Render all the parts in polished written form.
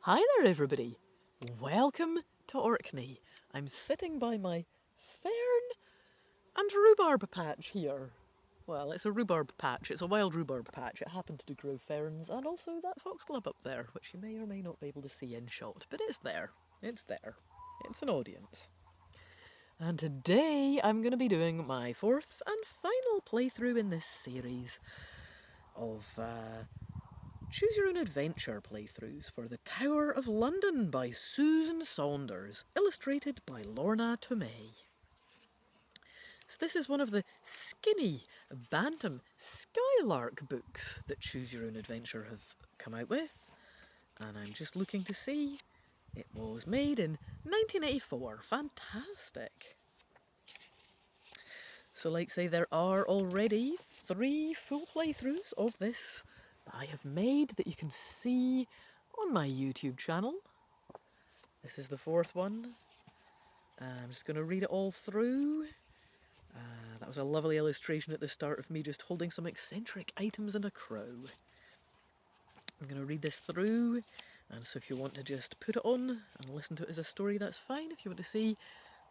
Hi there, everybody. Welcome to Orkney. I'm sitting by my fern and rhubarb patch here. Well, it's a rhubarb patch. It's a wild rhubarb patch. It happened to grow ferns and also that foxglove up there, which you may or may not be able to see in shot, but it's there. It's there. It's an audience. And today I'm going to be doing my fourth and final playthrough in this series of Choose Your Own Adventure playthroughs for The Tower of London by Susan Saunders, illustrated by Lorna Tomei. So this is one of the skinny Bantam-Skylark books that Choose Your Own Adventure have come out with, and I'm just looking to see. It was made in 1984. Fantastic. So like say, there are already 3 full playthroughs of this that I have made that you can see on my YouTube channel. This is the 4th one. I'm just going to read it all through. That was a lovely illustration at the start of me just holding some eccentric items and a crow. I'm going to read this through, and so if you want to just put it on and listen to it as a story, that's fine. If you want to see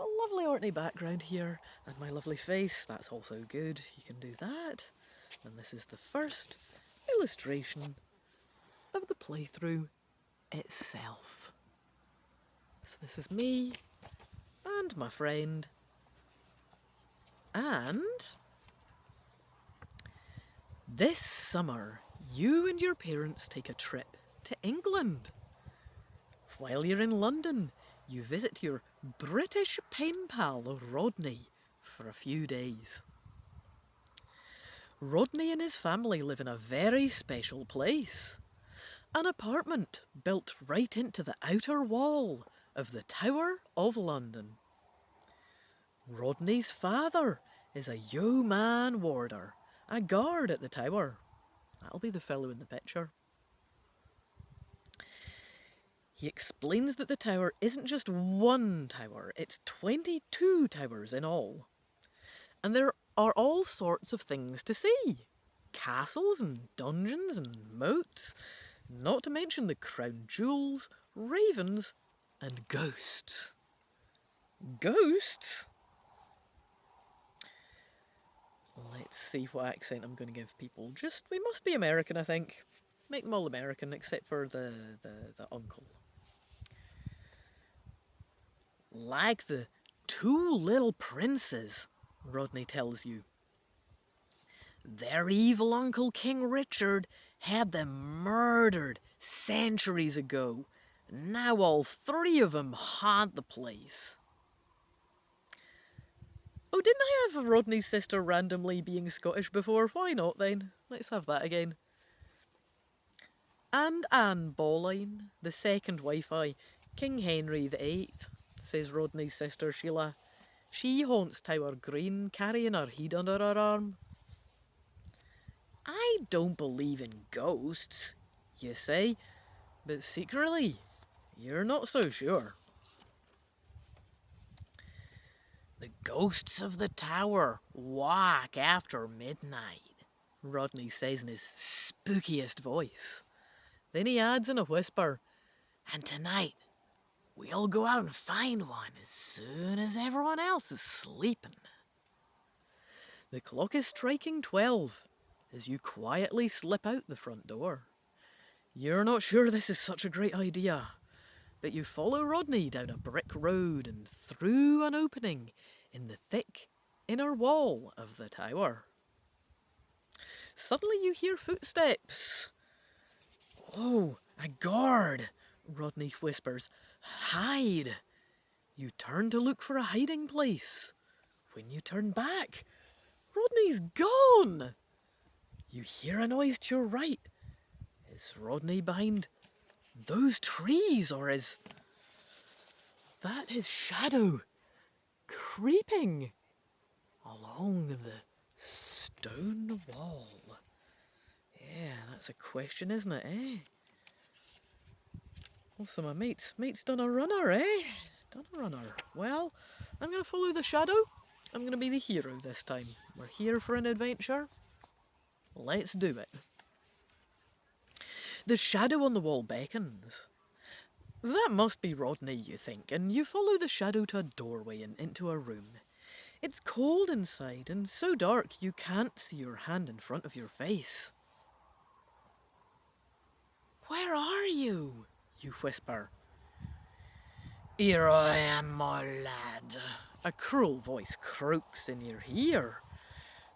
a lovely Orkney background here and my lovely face, that's also good. You can do that. And this is the first illustration of the playthrough itself. So this is me and my friend, and this summer you and your parents take a trip to England. While you're in London, you visit your British pen pal Rodney for a few days. Rodney and his family live in a very special place. An apartment built right into the outer wall of the Tower of London. Rodney's father is a yeoman warder, a guard at the tower. That'll be the fellow in the picture. He explains that the tower isn't just one tower, it's 22 towers in all. And there are all sorts of things to see. Castles and dungeons and moats, not to mention the crown jewels, ravens, and ghosts. Ghosts? Let's see what accent I'm going to give people. We must be American, I think. Make them all American, except for the uncle. Like the 2 little princes, Rodney tells you. Their evil Uncle King Richard had them murdered centuries ago. Now all 3 of them haunt the place. Oh, didn't I have Rodney's sister randomly being Scottish before? Why not then? Let's have that again. And Anne Boleyn, the second wife of King Henry VIII, says Rodney's sister Sheila. She haunts Tower Green, carrying her head under her arm. I don't believe in ghosts, you say, but secretly, you're not so sure. The ghosts of the tower walk after midnight, Rodney says in his spookiest voice. Then he adds in a whisper, and tonight we'll go out and find one as soon as everyone else is sleeping. The clock is striking 12 as you quietly slip out the front door. You're not sure this is such a great idea, but you follow Rodney down a brick road and through an opening in the thick inner wall of the tower. Suddenly you hear footsteps. Oh, a guard, Rodney whispers. Hide. You turn to look for a hiding place. When you turn back, Rodney's gone. You hear a noise to your right. Is Rodney behind those trees, or is that his shadow creeping along the stone wall? Yeah, that's a question, isn't it, eh? Also, my mate's done a runner, eh? Done a runner. Well, I'm going to follow the shadow. I'm going to be the hero this time. We're here for an adventure. Let's do it. The shadow on the wall beckons. That must be Rodney, you think, and you follow the shadow to a doorway and into a room. It's cold inside and so dark you can't see your hand in front of your face. "Where are you?" you whisper. "Here I am, my lad," a cruel voice croaks in your ear.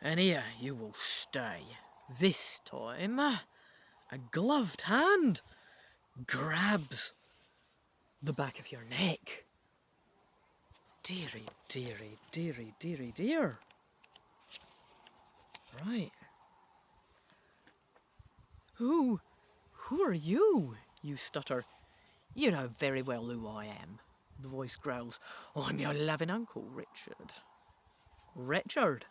"And here you will stay. This time, a gloved hand grabs the back of your neck. Dearie, dearie, dearie, dearie, dear. Right. Who are you?" you stutter. "You know very well who I am," the voice growls. "I'm your loving uncle, Richard." Richard?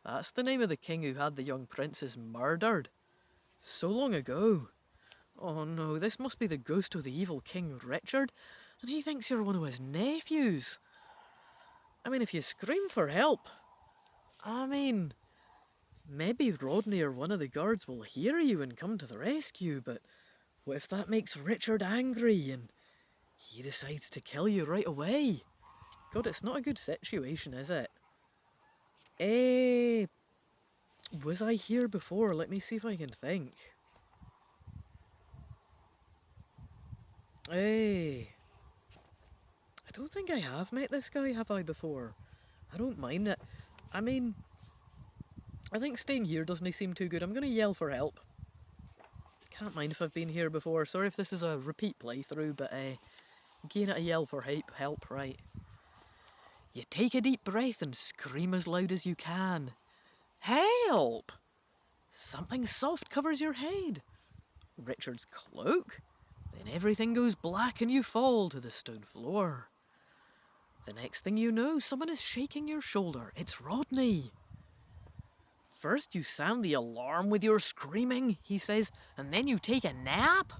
That's the name of the king who had the young princess murdered so long ago. Oh no, this must be the ghost of the evil King Richard, and he thinks you're one of his nephews. I mean, if you scream for help, maybe Rodney or one of the guards will hear you and come to the rescue, but what if that makes Richard angry and he decides to kill you right away? God, it's not a good situation, is it? Was I here before? Let me see if I can think. I don't think I have met this guy, have I, before? I don't mind it. I mean, I think staying here doesn't seem too good. I'm going to yell for help. Can't mind if I've been here before. Sorry if this is a repeat playthrough, but again, a yell for help, right? You take a deep breath and scream as loud as you can. Help! Something soft covers your head. Richard's cloak? Then everything goes black and you fall to the stone floor. The next thing you know, someone is shaking your shoulder. It's Rodney. "First you sound the alarm with your screaming," he says, "and then you take a nap?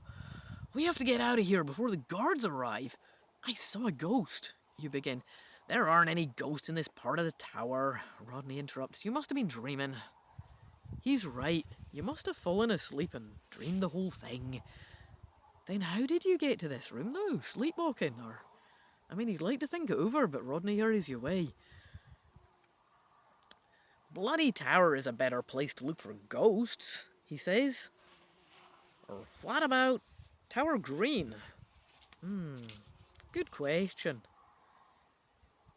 We have to get out of here before the guards arrive." "I saw a ghost," you begin. "There aren't any ghosts in this part of the tower," Rodney interrupts. "You must have been dreaming." He's right. You must have fallen asleep and dreamed the whole thing. Then how did you get to this room, though? Sleepwalking? Or, you'd like to think it over, but Rodney hurries you away. "Bloody Tower is a better place to look for ghosts," he says. "Or what about Tower Green?" Good question.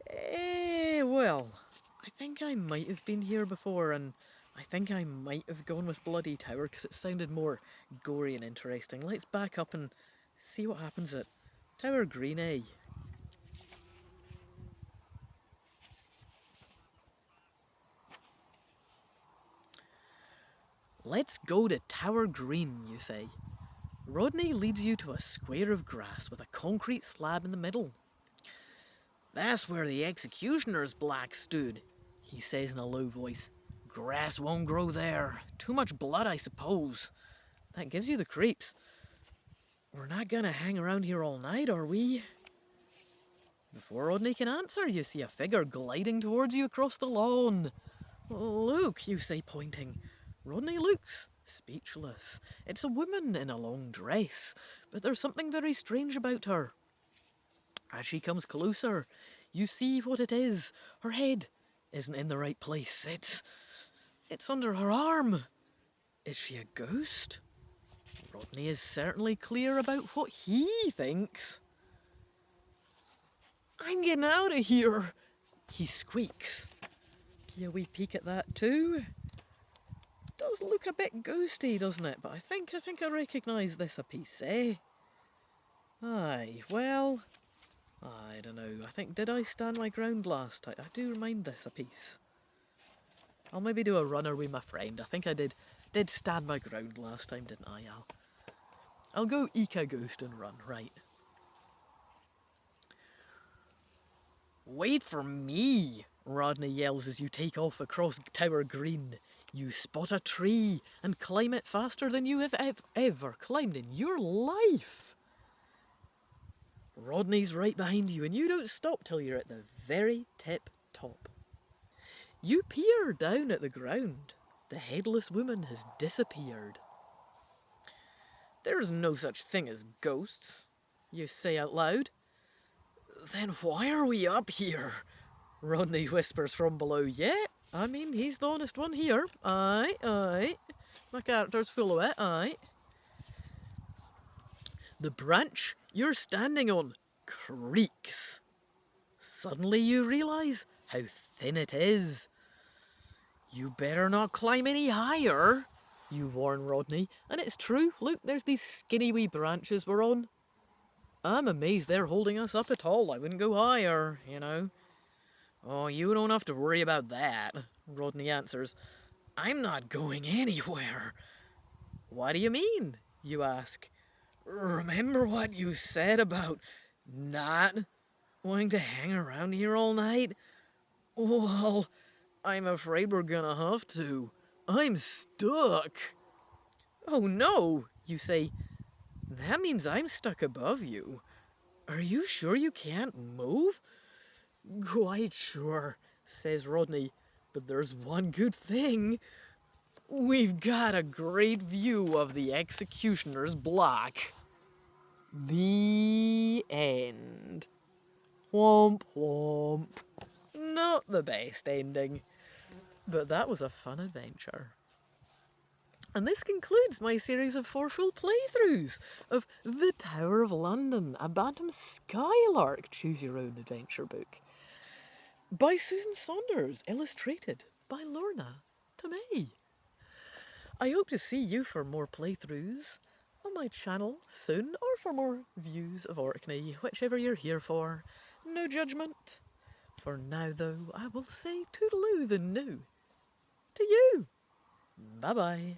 Well, I think I might have been here before, and I think I might have gone with Bloody Tower because it sounded more gory and interesting. Let's back up and see what happens at Tower Green, eh? Let's go to Tower Green, you say. Rodney leads you to a square of grass with a concrete slab in the middle. "That's where the executioner's black stood," he says in a low voice. "Grass won't grow there. Too much blood, I suppose." That gives you the creeps. "We're not gonna hang around here all night, are we?" Before Rodney can answer, you see a figure gliding towards you across the lawn. "Look," you say, pointing. Rodney looks, speechless. It's a woman in a long dress, but there's something very strange about her. As she comes closer, you see what it is. Her head isn't in the right place. It's under her arm. Is she a ghost? Rodney is certainly clear about what he thinks. "I'm getting out of here," he squeaks. Give you a wee peek at that too. Does look a bit ghosty, doesn't it? But I think I recognise this a piece, eh? Aye, well, I don't know. Did I stand my ground last time? I do remind this a piece. I'll maybe do a runner with my friend. I think I did stand my ground last time, didn't I? I'll go eke a ghost and run, right. "Wait for me," Rodney yells as you take off across Tower Green. You spot a tree and climb it faster than you have ever climbed in your life. Rodney's right behind you and you don't stop till you're at the very tip top. You peer down at the ground. The headless woman has disappeared. "There's no such thing as ghosts," you say out loud. Then why are we up here? Rodney whispers from below. Yeah, I mean, he's the honest one here. Aye, aye. My character's full of it, aye. The branch you're standing on creaks. Suddenly you realise how thin it is. You better not climb any higher, you warn Rodney. And it's true, look, there's these skinny wee branches we're on. I'm amazed they're holding us up at all. I wouldn't go higher, you know. Oh, you don't have to worry about that, Rodney answers. I'm not going anywhere. What do you mean? You ask. Remember what you said about not wanting to hang around here all night? Well, I'm afraid we're gonna have to. I'm stuck. Oh no, you say. That means I'm stuck above you. Are you sure you can't move? Quite sure, says Rodney. But there's one good thing. We've got a great view of the executioner's block. The end. Womp womp. Not the best ending, but that was a fun adventure. And this concludes my series of 4 full playthroughs of The Tower of London, a Bantam-Skylark choose-your-own-adventure book by Susan Saunders, illustrated by Lorna Tomei. I hope to see you for more playthroughs on my channel soon, or for more views of Orkney, whichever you're here for. No judgment. For now, though, I will say toodaloo the new to you. Bye-bye.